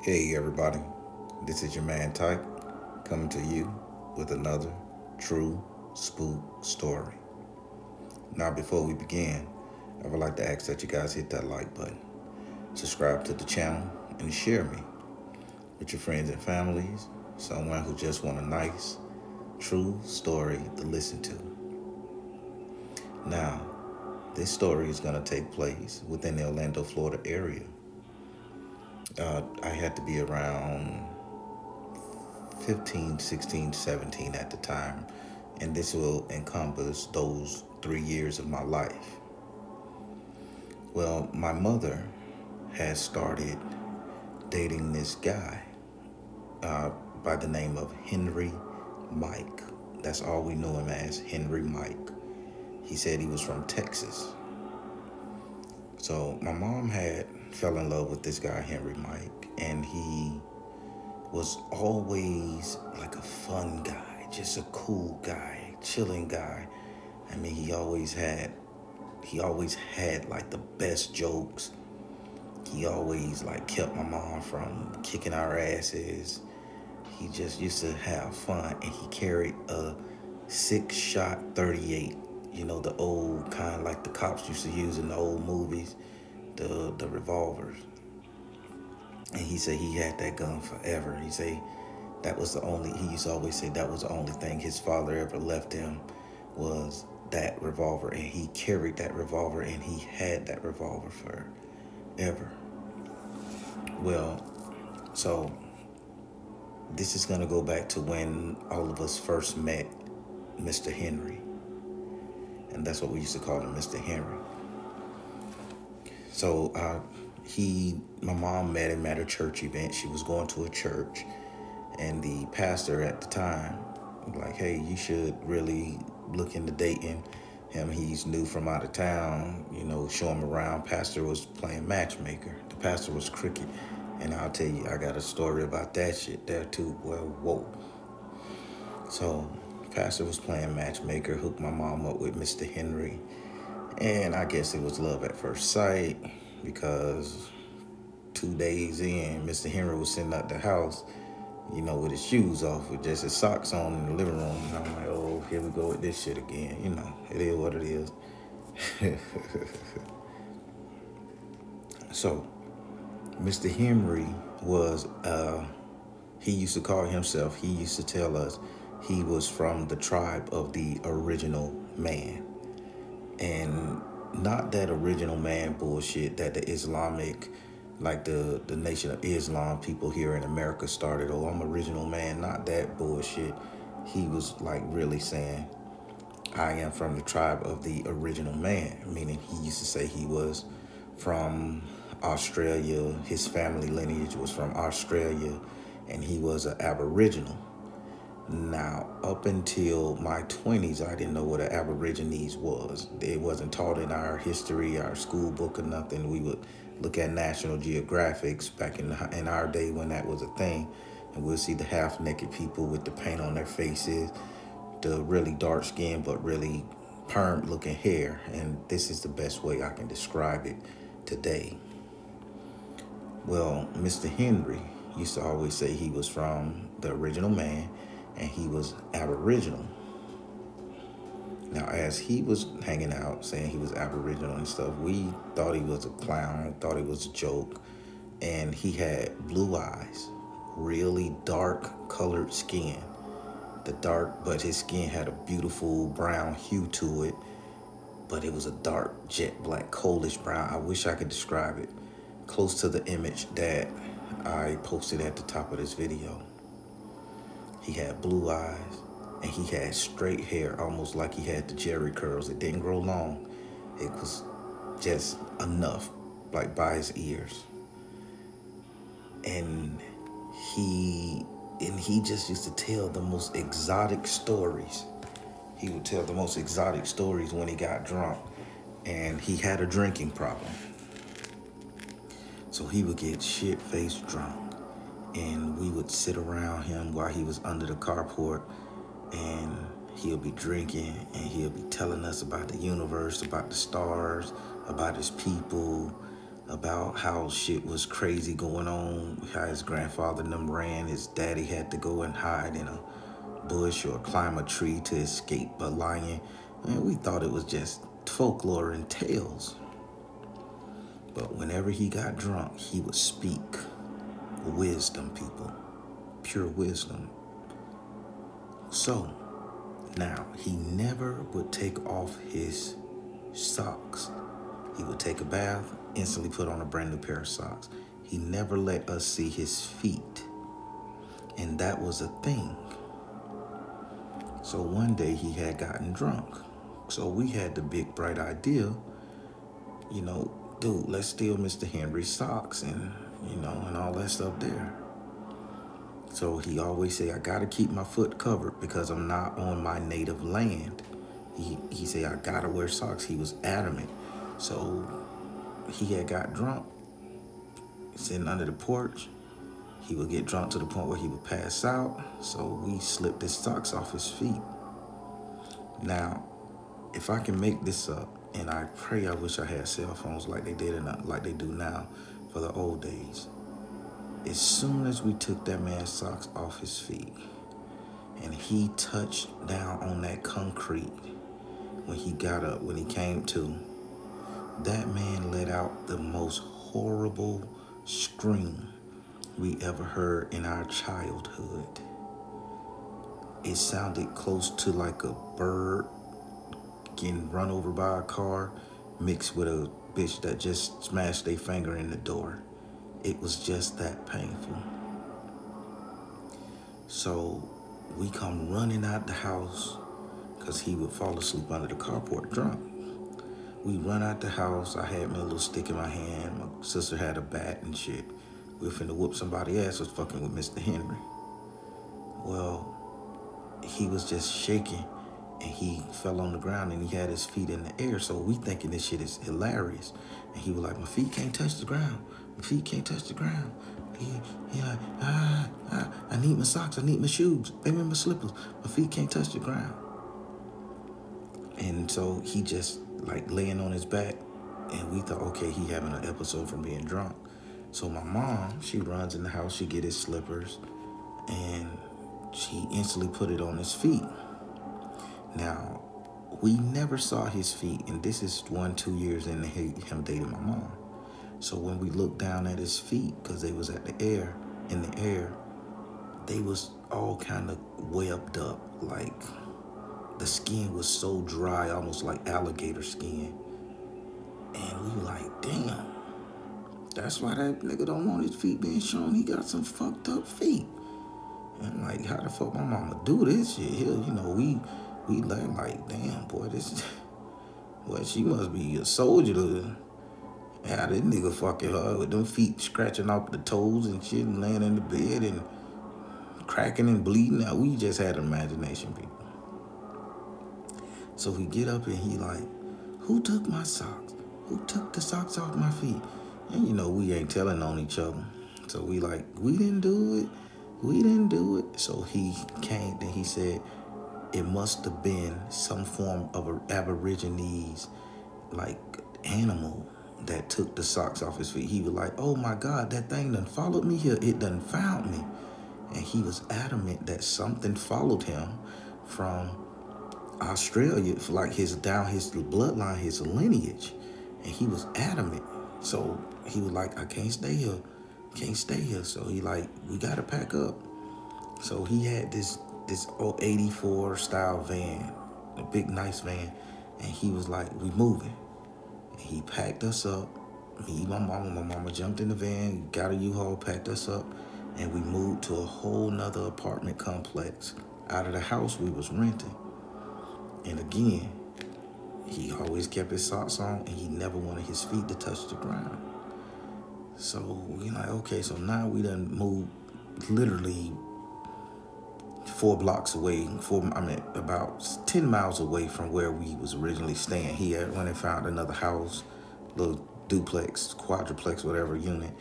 Hey everybody, this is your man Type coming to you with another true spook story. Now, before we begin, I would like to ask that you guys hit that like button, subscribe to the channel, and share me with your friends and families, someone who just want a nice, true story to listen to. Now, this story is going to take place within the Orlando, Florida area. I had to be around 15, 16, 17 at the time, and this will encompass those 3 years of my life. Well, my mother had started dating this guy by the name of Henry Mike. That's all we knew him as, Henry Mike. He said he was from Texas. So my mom had fell in love with this guy, Henry Mike, and he was always like a fun guy, just a cool guy, chilling guy. I mean, he always had like the best jokes. He always like kept my mom from kicking our asses. He just used to have fun, and he carried a 6-shot 38. You know, the old kind like the cops used to use in the old movies, the revolvers. And he said he had that gun forever. He used to always say that was the only thing his father ever left him was that revolver. And he carried that revolver, and he had that revolver forever. Well, so this is going to go back to when all of us first met Mr. Henry. And that's what we used to call him, Mr. Henry. So my mom met him at a church event. She was going to a church, and the pastor at the time was like, hey, you should really look into dating him. He's new from out of town, show him around. Pastor was playing matchmaker. The pastor was crooked. And I'll tell you, I got a story about that shit there too. Well, whoa. So pastor was playing matchmaker, hooked my mom up with Mr. Henry. And I guess it was love at first sight, because 2 days in, Mr. Henry was sitting at the house, with his shoes off, with just his socks on in the living room. And I'm like, oh, here we go with this shit again. It is what it is. So, Mr. Henry was, he used to call himself, he used to tell us he was from the tribe of the original man. And not that original man bullshit that the Islamic, like the Nation of Islam people here in America started. Oh, I'm original man. Not that bullshit. He was like really saying, I am from the tribe of the original man. Meaning he used to say he was from Australia. His family lineage was from Australia, and he was an Aboriginal. Now, up until my 20s, I didn't know what an Aborigines was. It wasn't taught in our history, our school book, or nothing. We would look at National Geographics back in our day when that was a thing, and we'll see the half-naked people with the paint on their faces, the really dark skin but really perm-looking hair, and this is the best way I can describe it today. Well, Mr. Henry used to always say he was from the original man, and he was Aboriginal. Now, as he was hanging out saying he was Aboriginal and stuff, we thought he was a clown, thought he was a joke. And he had blue eyes, really dark colored skin. But his skin had a beautiful brown hue to it, but it was a dark jet black, coalish brown. I wish I could describe it, close to the image that I posted at the top of this video. He had blue eyes, and he had straight hair, almost like he had the Jerry curls. It didn't grow long. It was just enough, like by his ears. And he just used to tell the most exotic stories. He would tell the most exotic stories when he got drunk, and he had a drinking problem. So he would get shit-faced drunk, and we would sit around him while he was under the carport, and he'll be drinking, and he'll be telling us about the universe, about the stars, about his people, about how shit was crazy going on, how his grandfather and them ran, his daddy had to go and hide in a bush or climb a tree to escape a lion. And we thought it was just folklore and tales. But whenever he got drunk, he would speak wisdom, people. Pure wisdom. So, now, he never would take off his socks. He would take a bath, instantly put on a brand new pair of socks. He never let us see his feet. And that was a thing. So one day he had gotten drunk. So we had the big bright idea, dude, let's steal Mr. Henry's socks and all that stuff there. So he always say, I gotta keep my foot covered because I'm not on my native land. He said, I gotta wear socks. He was adamant. So he had got drunk, sitting under the porch. He would get drunk to the point where he would pass out. So we slipped his socks off his feet. Now, if I can make this up, and I pray I wish I had cell phones like they did and not like they do now for the old days. As soon as we took that man's socks off his feet and he touched down on that concrete, when he got up, when he came to, that man let out the most horrible scream we ever heard in our childhood. It sounded close to like a bird getting run over by a car mixed with a bitch that just smashed their finger in the door. It was just that painful. So we come running out the house because he would fall asleep under the carport drunk. We run out the house. I had my little stick in my hand. My sister had a bat and shit. We were finna whoop somebody ass, was fucking with Mr. Henry. Well, he was just shaking and he fell on the ground and he had his feet in the air. So we thinking this shit is hilarious. And he was like, my feet can't touch the ground. My feet can't touch the ground. He like, I need my socks. I need my shoes. They need my slippers. My feet can't touch the ground. And so he just like laying on his back. And we thought, okay, he having an episode from being drunk. So my mom, she runs in the house. She get his slippers. And she instantly put it on his feet. Now, we never saw his feet. And this is 1-2 years into him dating my mom. So when we looked down at his feet, because they was in the air, they was all kind of webbed up. Like the skin was so dry, almost like alligator skin. And we were like, damn, that's why that nigga don't want his feet being shown. He got some fucked up feet. And like, how the fuck my mama do this shit? Here, we like, damn, boy, boy, she must be a soldier to have this nigga fucking her with them feet scratching off the toes and shit and laying in the bed and cracking and bleeding. Now, we just had imagination, people. So we get up and he like, who took my socks? Who took the socks off my feet? And we ain't telling on each other. So we like, we didn't do it. We didn't do it. So he came and he said, it must have been some form of an Aborigines, like, animal that took the socks off his feet. He was like, oh my God, that thing done followed me here. It done found me. And he was adamant that something followed him from Australia, like his bloodline, his lineage. And he was adamant. So he was like, I can't stay here. Can't stay here. So he like, we gotta pack up. So he had this old 84 style van, a big nice van. And he was like, we moving. And he packed us up. Me, my mama jumped in the van, got a U-Haul, packed us up. And we moved to a whole nother apartment complex out of the house we was renting. And again, he always kept his socks on and he never wanted his feet to touch the ground. So we like, okay, so now we done moved literally 4 blocks away, about 10 miles away from where we was originally staying. He had went and found another house, little duplex, quadruplex, whatever unit,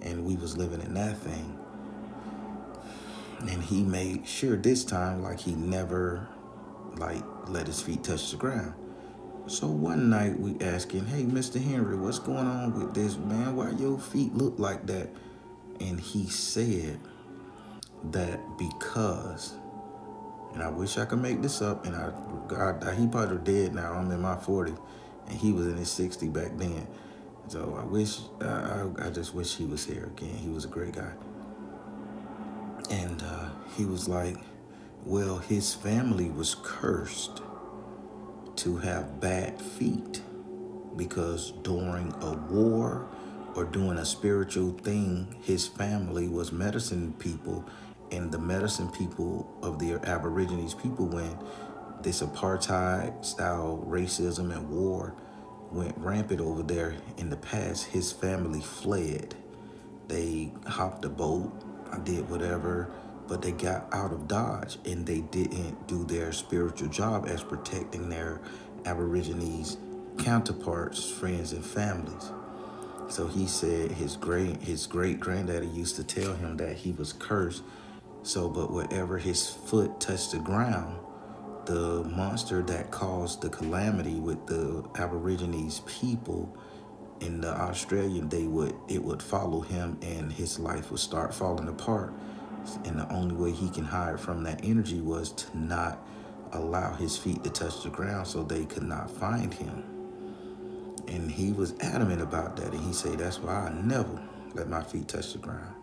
and we was living in that thing. And he made sure this time, like, he never, like, let his feet touch the ground. So one night we asking, hey, Mr. Henry, what's going on with this, man? Why your feet look like that? And he said that because, and I wish I could make this up, and he probably dead now. I'm in my 40s, and he was in his 60s back then. So I just wish he was here again. He was a great guy. And he was like, well, his family was cursed to have bad feet because during a war or doing a spiritual thing, his family was medicine people, and the medicine people of the Aborigines people, when this apartheid style racism and war went rampant over there in the past, his family fled. They hopped a boat, did whatever, but they got out of Dodge, and they didn't do their spiritual job as protecting their Aborigines counterparts, friends, and families. So he said his great granddaddy used to tell him that he was cursed. So, but wherever his foot touched the ground, the monster that caused the calamity with the Aborigines people in the Australian, it would follow him, and his life would start falling apart. And the only way he can hide from that energy was to not allow his feet to touch the ground, so they could not find him. And he was adamant about that, and he said, that's why I never let my feet touch the ground.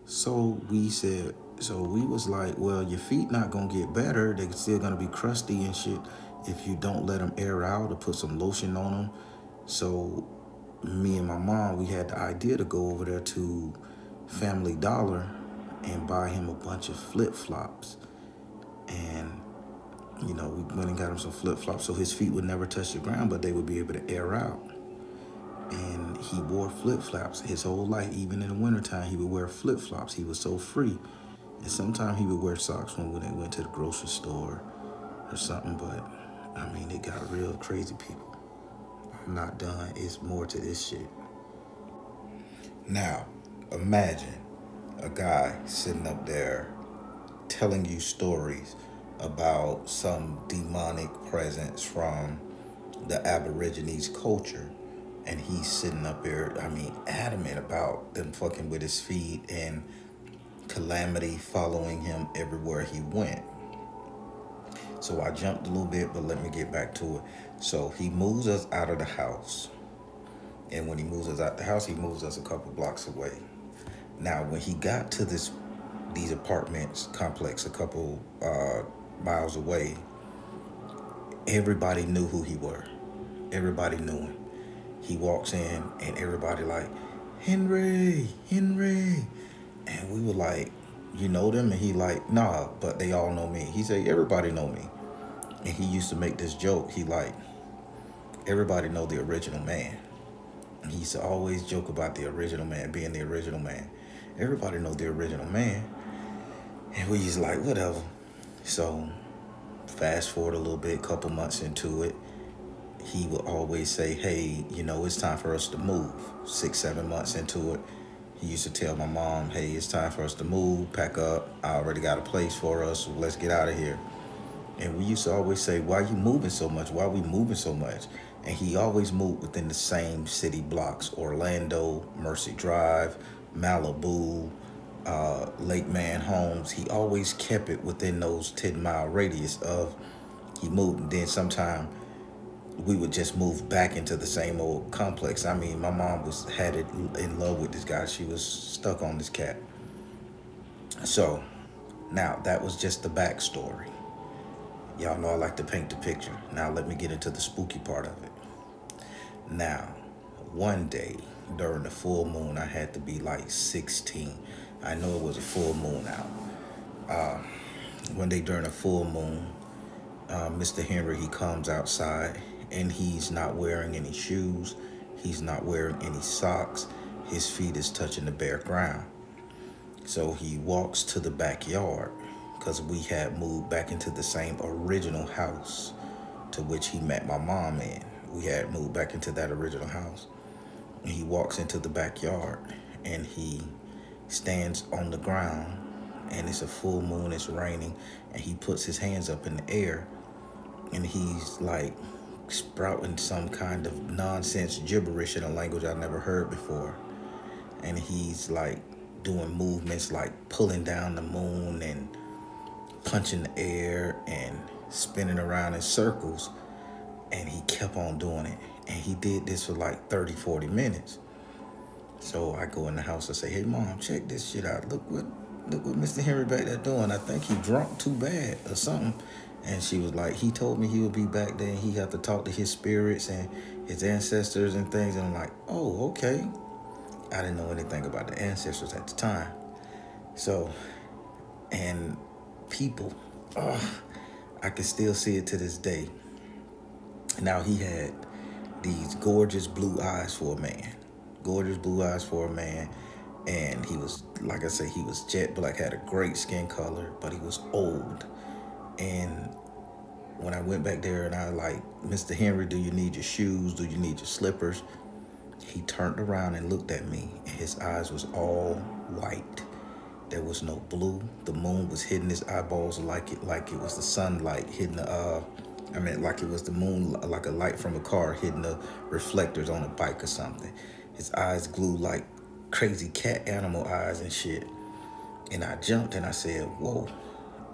So we was like, well, your feet not gonna get better. They're still gonna be crusty and shit if you don't let them air out or put some lotion on them. So me and my mom, we had the idea to go over there to Family Dollar and buy him a bunch of flip-flops. And, we went and got him some flip-flops so his feet would never touch the ground, but they would be able to air out. And he wore flip-flops his whole life. Even in the wintertime, he would wear flip-flops. He was so free. And sometimes he would wear socks when they went to the grocery store or something. But, it got real crazy, people. I'm not done. It's more to this shit. Now, imagine a guy sitting up there telling you stories about some demonic presence from the Aborigines culture, and he's sitting up there, adamant about them fucking with his feet and calamity following him everywhere he went. So I jumped a little bit, but let me get back to it. So he moves us out of the house, and when he moves us out the house, he moves us a couple blocks away. Now, when he got to these apartments complex a couple miles away, everybody knew who he were. Everybody knew him. He walks in, and everybody like, Henry. And we were like, you know them? And he like, nah, but they all know me. He said, everybody know me. And he used to make this joke. He like, everybody know the original man. And he used to always joke about the original man being the original man. Everybody know the original man. And we just like, whatever. So fast forward a little bit, couple months into it, he would always say, hey, it's time for us to move. 6-7 months into it, he used to tell my mom, hey, it's time for us to move, pack up. I already got a place for us, so let's get out of here. And we used to always say, why are you moving so much? Why are we moving so much? And he always moved within the same city blocks: Orlando, Mercy Drive, Malibu, Lake Man Homes. He always kept it within those 10-mile radius of he moved. And then sometime we would just move back into the same old complex. My mom had it in love with this guy. She was stuck on this cat. So now that was just the backstory. Y'all know I like to paint the picture. Now let me get into the spooky part of it. Now, one day during the full moon, I had to be like 16. I know it was a full moon out. One day during a full moon, Mr. Henry, he comes outside, and he's not wearing any shoes. He's not wearing any socks. His feet is touching the bare ground. So he walks to the backyard, because we had moved back into the same original house to which he met my mom in. We had moved back into that original house. And he walks into the backyard, and he stands on the ground, and it's a full moon, it's raining, and he puts his hands up in the air, and he's like sprouting some kind of nonsense gibberish in a language I never heard before. And he's like doing movements like pulling down the moon and punching the air and spinning around in circles. And he kept on doing it. And he did this for like 30, 40 minutes. So I go in the house and say, hey, Mom, check this shit out. Look what Mr. Henry back there doing. I think he drunk too bad or something. And she was like, he told me he would be back there and he had to talk to his spirits and his ancestors and things. And I'm like, oh, okay. I didn't know anything about the ancestors at the time. So, and people, I can still see it to this day. Now, he had these gorgeous blue eyes for a man. Gorgeous blue eyes for a man. And he was, like I say, he was jet black, had a great skin color, but he was old. And when I went back there and I like, Mr. Henry, do you need your shoes? Do you need your slippers? He turned around and looked at me, and his eyes was all white. There was no blue. The moon was hitting his eyeballs like it was the sunlight hitting the, like it was the moon, like a light from a car hitting the reflectors on a bike or something. His eyes glued like crazy cat animal eyes and shit. And I jumped and I said, whoa.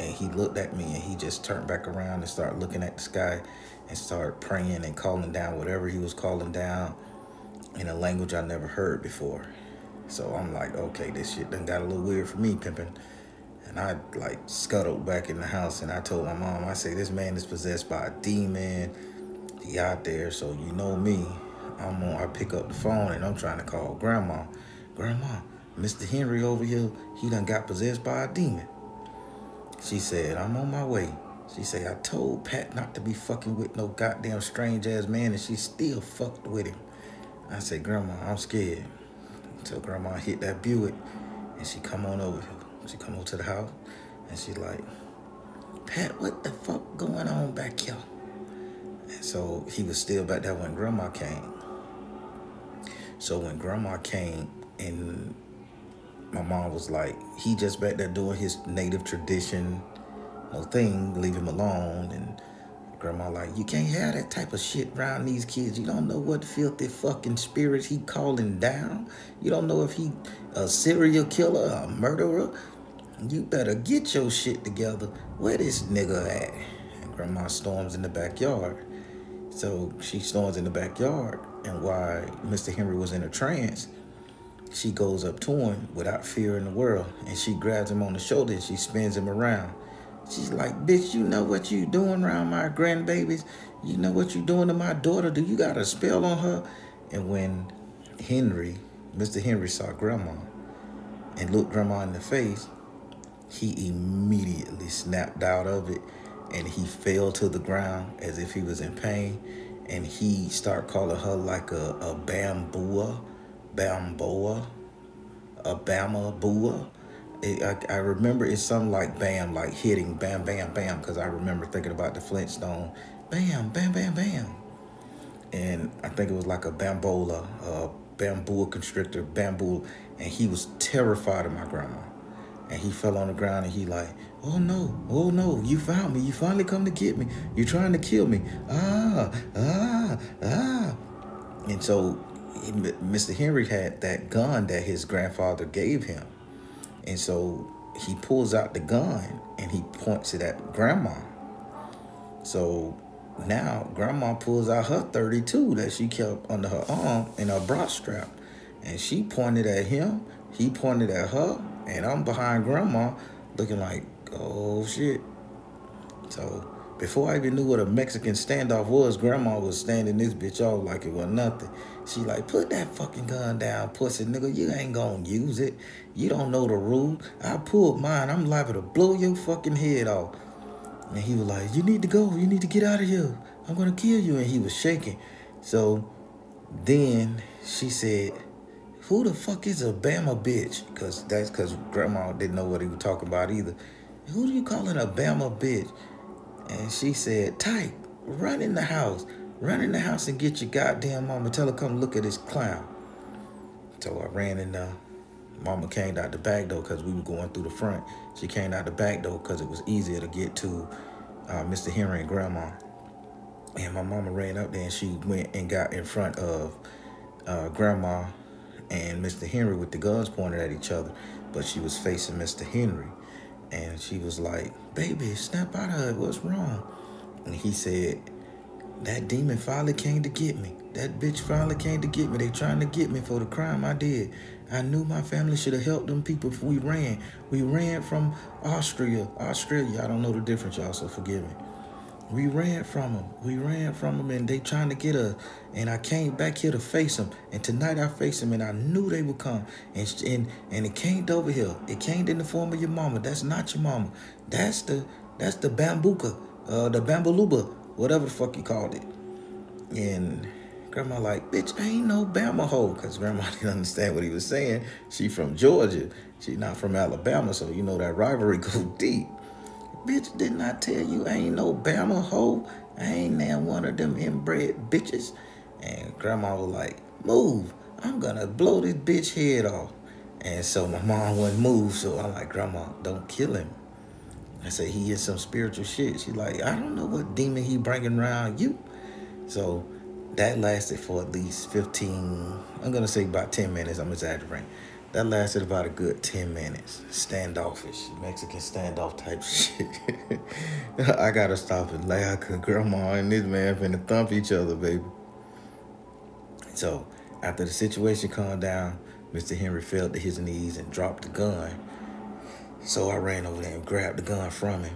And he looked at me and he just turned back around and started looking at the sky and started praying and calling down whatever he was calling down in a language I never heard before. So I'm like, okay, this shit done got a little weird for me, pimping. And I like scuttled back in the house and I told my mom, I say, this man is possessed by a demon. He out there, so you know me. I pick up the phone and I'm trying to call Grandma. Grandma, Mr. Henry over here, he done got possessed by a demon. She said, I'm on my way. She said, I told Pat not to be fucking with no goddamn strange ass man and she still fucked with him. I said, Grandma, I'm scared. So Grandma hit that Buick and she come on over here. She come over to the house and she like, Pat, what the fuck going on back here? And so he was still back there when Grandma came. So when Grandma came and my mom was like, he just back there doing his native tradition, no thing, leave him alone. And Grandma like, you can't have that type of shit around these kids. You don't know what filthy fucking spirits he calling down. You don't know if he a serial killer, a murderer. You better get your shit together. Where this nigga at? And Grandma storms in the backyard. So she storms in the backyard. And while Mr. Henry was in a trance, she goes up to him without fear in the world. And she grabs him on the shoulder and she spins him around. She's like, bitch, you know what you doing around my grandbabies? You know what you doing to my daughter? Do you got a spell on her? And when Mr. Henry saw Grandma and looked Grandma in the face, he immediately snapped out of it and he fell to the ground as if he was in pain. And he started calling her like a bamboa, a bama-bua. I remember it's something like bam, like hitting, bam, bam, bam, because I remember thinking about the Flintstone, bam, bam, bam, bam. And I think it was like a bambola, a bamboo constrictor, bamboo, and he was terrified of my grandma. And he fell on the ground and he like, oh no, you found me. You finally come to get me. You're trying to kill me. And so Mr. Henry had that gun that his grandfather gave him. And so he pulls out the gun and he points it at Grandma. So now Grandma pulls out her 32 that she kept under her arm in her bra strap. And she pointed at him, he pointed at her, and I'm behind Grandma looking like, oh shit. So before I even knew what a Mexican standoff was, Grandma was standing this bitch off like it was nothing. She like, put that fucking gun down, pussy nigga. You ain't gonna use it. You don't know the rule. I pulled mine. I'm liable to blow your fucking head off. And he was like, you need to go. You need to get out of here. I'm gonna kill you. And he was shaking. So then she said, who the fuck is a Bama bitch? Because Grandma didn't know what he was talking about either. Who do you calling a Bama bitch? And she said, Tyke, run in the house. Run in the house and get your goddamn mama. Tell her come look at this clown. So I ran in there. Mama came out the back door because we were going through the front. She came out the back door because it was easier to get to Mr. Henry and Grandma. And my mama ran up there and she went and got in front of Grandma and Mr. Henry with the guns pointed at each other. But she was facing Mr. Henry. And she was like, baby, snap out of it. What's wrong? And he said, that demon finally came to get me. That bitch finally came to get me. They trying to get me for the crime I did. I knew my family should have helped them people if we ran. We ran from Australia. I don't know the difference, y'all, so forgive me. We ran from them. And they trying to get us. And I came back here to face them. And tonight I faced them, and I knew they would come. And it came over here. It came in the form of your mama. That's not your mama. That's the bambuka, the bambaluba, whatever the fuck you called it. And Grandma like, bitch, ain't no Bama hoe. Because Grandma didn't understand what he was saying. She from Georgia. She not from Alabama. So you know that rivalry go deep. Bitch, didn't I tell you ain't no Bama hoe? I ain't now one of them inbred bitches. And Grandma was like, move. I'm going to blow this bitch head off. And so my mom wouldn't move. So I'm like, Grandma, don't kill him. I said, he is some spiritual shit. She's like, I don't know what demon he bringing around you. So that lasted for at least 15, I'm going to say about 10 minutes. I'm exaggerating. That lasted about a good 10 minutes. Standoffish, Mexican standoff type shit. I got to stop and laugh because Grandma and this man finna thump each other, baby. So after the situation calmed down, Mr. Henry fell to his knees and dropped the gun. So I ran over there and grabbed the gun from him.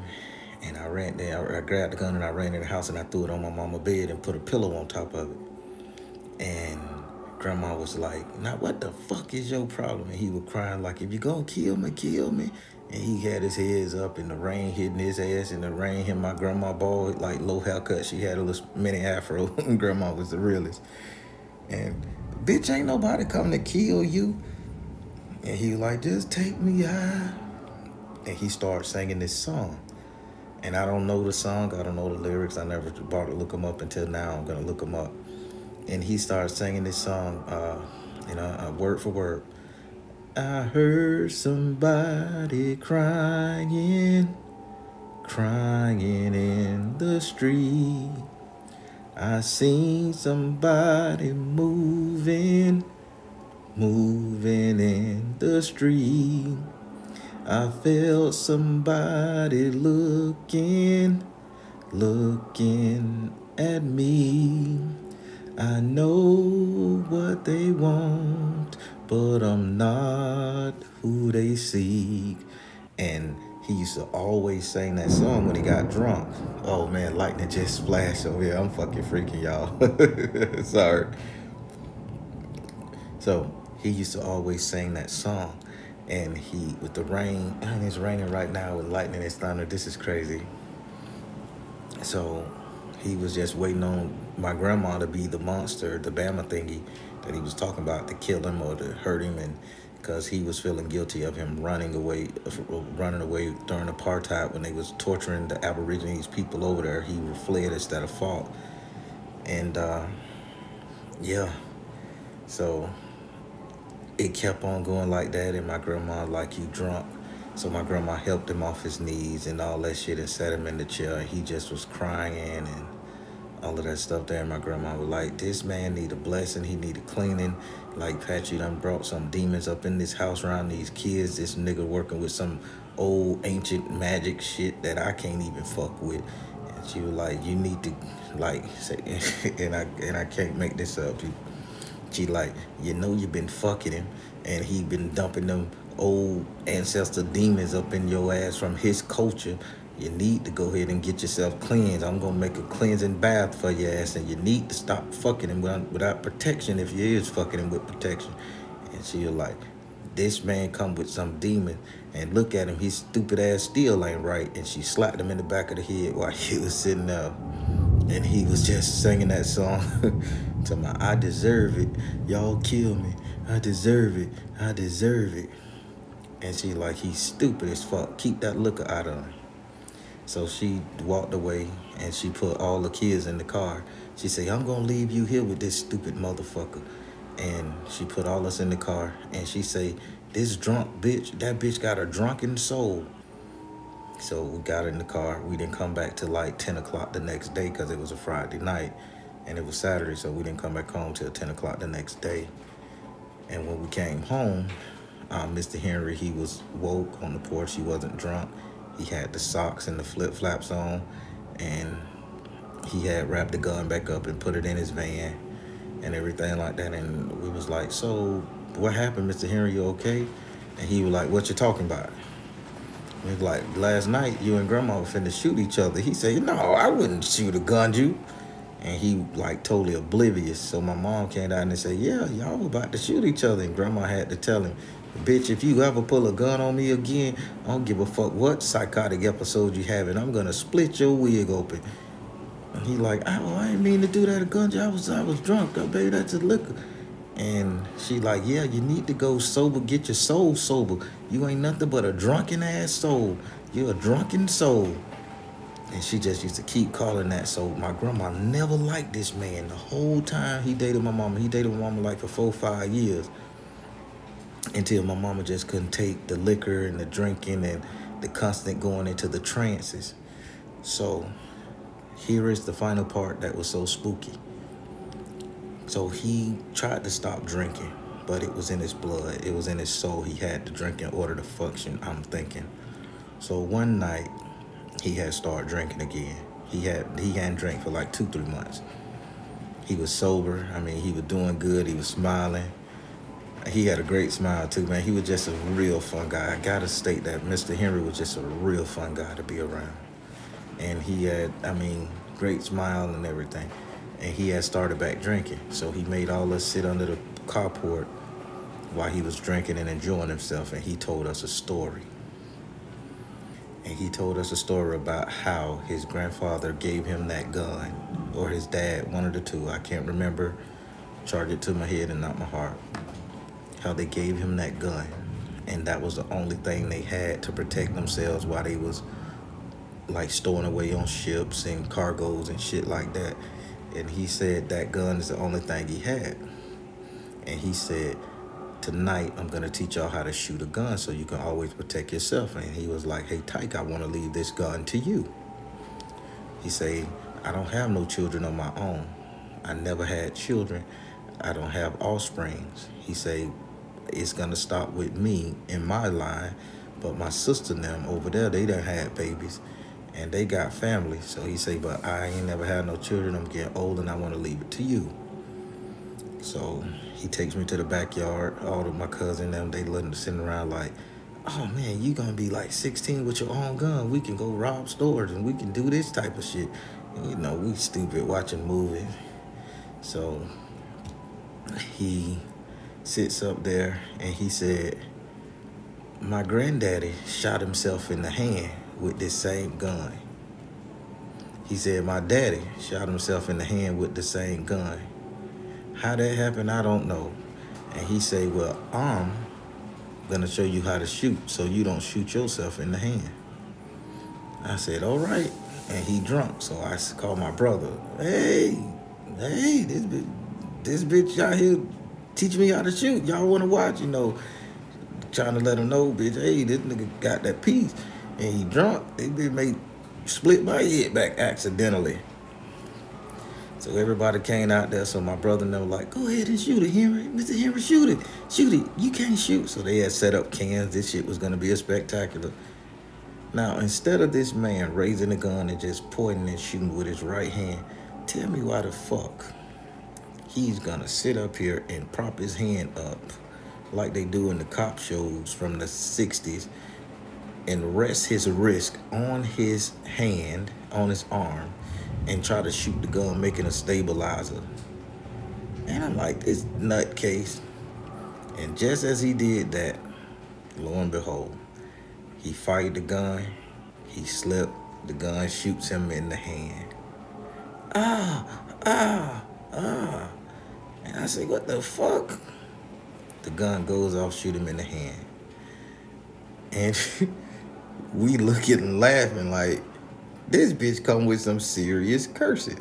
And I ran there, I grabbed the gun and I ran in the house and I threw it on my mama's bed and put a pillow on top of it. And Grandma was like, now what the fuck is your problem? And he was crying like, if you gonna kill me, kill me. And he had his heads up and the rain hitting his ass and the rain hit my grandma bald, like low haircut. She had a little mini afro. Grandma was the realest. And bitch, ain't nobody coming to kill you. And he was like, just take me out. And he started singing this song. And I don't know the song. I don't know the lyrics. I never bothered to look them up until now. I'm going to look them up. And he started singing this song, word for word. I heard somebody crying in the street. I seen somebody moving in the street. I felt somebody looking at me. I know what they want, but I'm not who they seek. And he used to always sing that song when he got drunk. Oh man, lightning just splashed over here. I'm fucking freaking y'all. Sorry. So he used to always sing that song. And he, with the rain, and it's raining right now with lightning and thunder. This is crazy. So he was just waiting on my grandma to be the monster, the Bama thingy that he was talking about, to kill him or to hurt him, and because he was feeling guilty of him running away during apartheid when they was torturing the Aborigines people over there. He fled instead of fought. And yeah, so it kept on going like that, and my grandma like, you drunk. So my grandma helped him off his knees and all that shit and sat him in the chair, and he just was crying and all of that stuff there. And my grandma was like, this man need a blessing. He need a cleaning. Like, Pat, you done brought some demons up in this house around these kids. This nigga working with some old ancient magic shit that I can't even fuck with. And she was like, you need to, like, say, and I can't make this up. She like, you know you been fucking him, and he been dumping them old ancestor demons up in your ass from his culture. You need to go ahead and get yourself cleansed. I'm going to make a cleansing bath for your ass, and you need to stop fucking him without protection if you is fucking him with protection. And she was like, this man come with some demon, and look at him, his stupid ass still ain't right. And she slapped him in the back of the head while he was sitting there. And he was just singing that song to my, I deserve it. Y'all kill me. I deserve it. I deserve it. And she like, he's stupid as fuck. Keep that liquor out of him. So she walked away and she put all the kids in the car. She said, I'm going to leave you here with this stupid motherfucker. And she put all us in the car. And she said, this drunk bitch, that bitch got a drunken soul. So we got in the car. We didn't come back till like 10 o'clock the next day because it was a Friday night and it was Saturday. So we didn't come back home till 10 o'clock the next day. And when we came home, Mr. Henry, he was woke on the porch. He wasn't drunk. He had the socks and the flip-flops on, and he had wrapped the gun back up and put it in his van and everything like that. And we was like, so what happened, Mr. Henry, you okay? And he was like, what you talking about? He was like, last night you and Grandma were finna shoot each other. He said, no, I wouldn't shoot a gun you. And he like totally oblivious. So my mom came down and said, yeah, y'all were about to shoot each other. And Grandma had to tell him, bitch, if you ever pull a gun on me again, I don't give a fuck what psychotic episode you have, and I'm gonna split your wig open. And he like, oh, I didn't mean to do that, a gun. I was drunk. Oh, baby, that's a liquor. And she like, yeah, you need to go sober, get your soul sober. You ain't nothing but a drunken ass soul. You're a drunken soul. And she just used to keep calling that. So my grandma never liked this man the whole time he dated my mama. He dated my mama like for 4 or 5 years. Until my mama just couldn't take the liquor and the drinking and the constant going into the trances. So here is the final part that was so spooky. So he tried to stop drinking, but it was in his blood. It was in his soul. He had to drink in order to function, I'm thinking. So one night, he had started drinking again. He hadn't drank for like 2-3 months. He was sober. I mean, he was doing good. He was smiling. He had a great smile too, man. He was just a real fun guy. I gotta state that Mr. Henry was just a real fun guy to be around. And he had, I mean, great smile and everything. And he had started back drinking. So he made all us sit under the carport while he was drinking and enjoying himself. And he told us a story. And he told us a story about how his grandfather gave him that gun, or his dad, one of the two. I can't remember. Charge it to my head and not my heart. How they gave him that gun, and that was the only thing they had to protect themselves while they was like stowing away on ships and cargoes and shit like that. And he said that gun is the only thing he had. And he said, tonight I'm gonna teach y'all how to shoot a gun so you can always protect yourself. And he was like, hey Tyke, I wanna leave this gun to you. He said, I don't have no children of my own. I never had children. I don't have offsprings. He said, it's gonna stop with me in my line, but my sister and them over there, they done had babies and they got families. So he said, but I ain't never had no children. I'm getting old and I wanna leave it to you. So he takes me to the backyard. All of my cousin and them, they sitting around like, oh man, you gonna be like 16 with your own gun. We can go rob stores and we can do this type of shit. And, you know, we stupid watching movies. So he sits up there and he said, my granddaddy shot himself in the hand with this same gun. He said, my daddy shot himself in the hand with the same gun. How that happened, I don't know. And he said, well, I'm gonna show you how to shoot so you don't shoot yourself in the hand. I said, all right. And he drunk, so I called my brother. Hey, this bitch out here teach me how to shoot. Y'all wanna watch, you know, trying to let him know, bitch, hey, this nigga got that piece. And he drunk, they may split my head back accidentally. So everybody came out there, so my brother and them were like, go ahead and shoot it, Henry. Mr. Henry, shoot it. Shoot it. You can't shoot. So they had set up cans. This shit was gonna be a spectacular. Now, instead of this man raising a gun and just pointing and shooting with his right hand, tell me why the fuck he's gonna sit up here and prop his hand up like they do in the cop shows from the 60s and rest his wrist on his hand, on his arm, and try to shoot the gun, making a stabilizer. And I'm like, this nutcase. And just as he did that, lo and behold, he fired the gun, he slipped, the gun shoots him in the hand. Ah. And I say, what the fuck? The gun goes off, shoot him in the hand. And we looking and laughing like, this bitch come with some serious curses.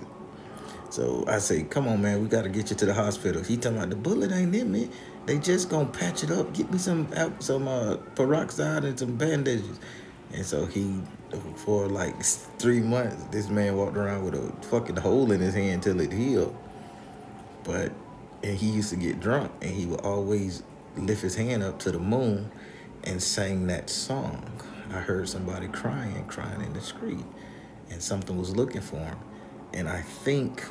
So I say, come on, man, we got to get you to the hospital. He talking about the bullet ain't in me. They just gonna patch it up. Get me some peroxide and some bandages. And so for like 3 months, this man walked around with a fucking hole in his hand till it healed. And he used to get drunk, and he would always lift his hand up to the moon and sang that song. I heard somebody crying in the street, and something was looking for him. And I think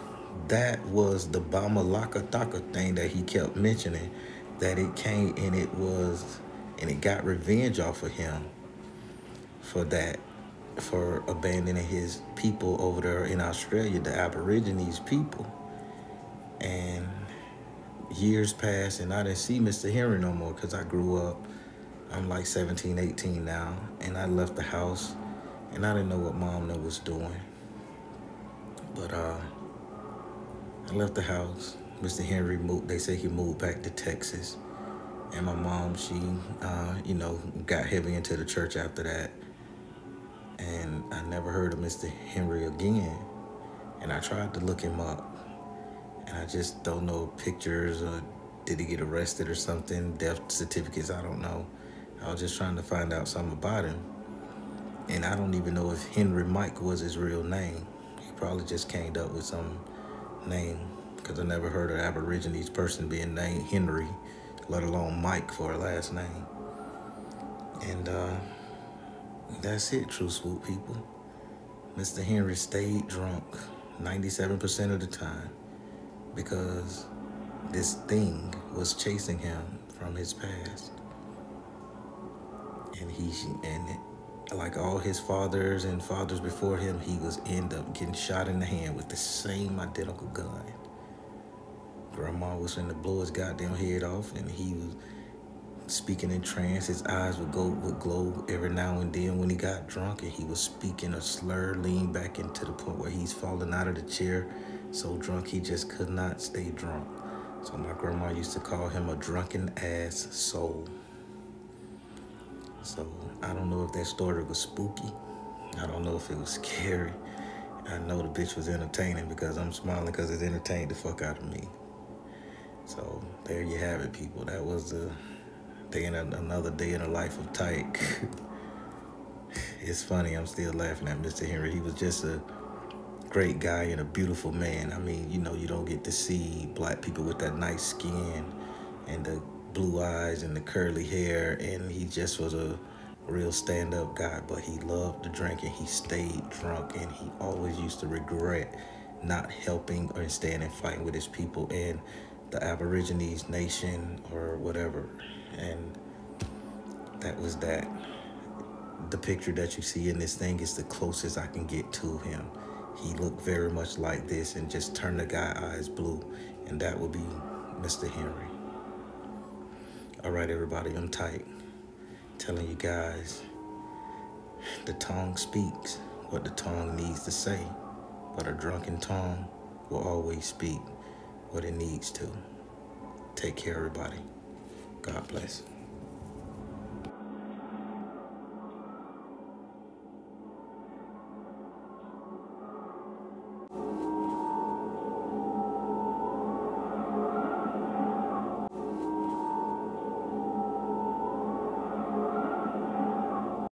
that was the Bama Laka Taka thing that he kept mentioning, that it came and it got revenge off of him for that, for abandoning his people over there in Australia, the Aborigines people. And years passed, and I didn't see Mr. Henry no more because I grew up. I'm like 17, 18 now, and I left the house, and I didn't know what Mom was doing. But I left the house. Mr. Henry moved. They say he moved back to Texas, and my mom, she, got heavy into the church after that. And I never heard of Mr. Henry again. And I tried to look him up, and I just don't know pictures, or did he get arrested or something, death certificates, I don't know. I was just trying to find out something about him. And I don't even know if Henry Mike was his real name. He probably just came up with some name, because I never heard of an Aborigines person being named Henry, let alone Mike for a last name. And that's it, True Swoop people. Mr. Henry stayed drunk 97% of the time because this thing was chasing him from his past. And like all his fathers and fathers before him, he was end up getting shot in the hand with the same identical gun. Grandma was finna blow his goddamn head off, and he was speaking in trance. His eyes would glow every now and then when he got drunk, and he was speaking a slur, lean back into the point where he's falling out of the chair, so drunk he just could not stay drunk. So my grandma used to call him a drunken ass soul. So I don't know if that story was spooky. I don't know if it was scary. I know the bitch was entertaining because I'm smiling because it entertained the fuck out of me. So there you have it, people. That was another day in the life of Tyke. It's funny, I'm still laughing at Mr. Henry. He was just a great guy and a beautiful man. I mean, you don't get to see black people with that nice skin and the blue eyes and the curly hair, and he just was a real stand-up guy. But he loved to drink, and he stayed drunk, and he always used to regret not helping or staying and fighting with his people and the Aborigines nation or whatever. And that was that. The picture that you see in this thing is the closest I can get to him. He looked very much like this and just turned the guy's eyes blue, and that would be Mr. Henry. All right, everybody, I'm Tyke, telling you guys, the tongue speaks what the tongue needs to say, but a drunken tongue will always speak what it needs to. Take care, everybody. God bless.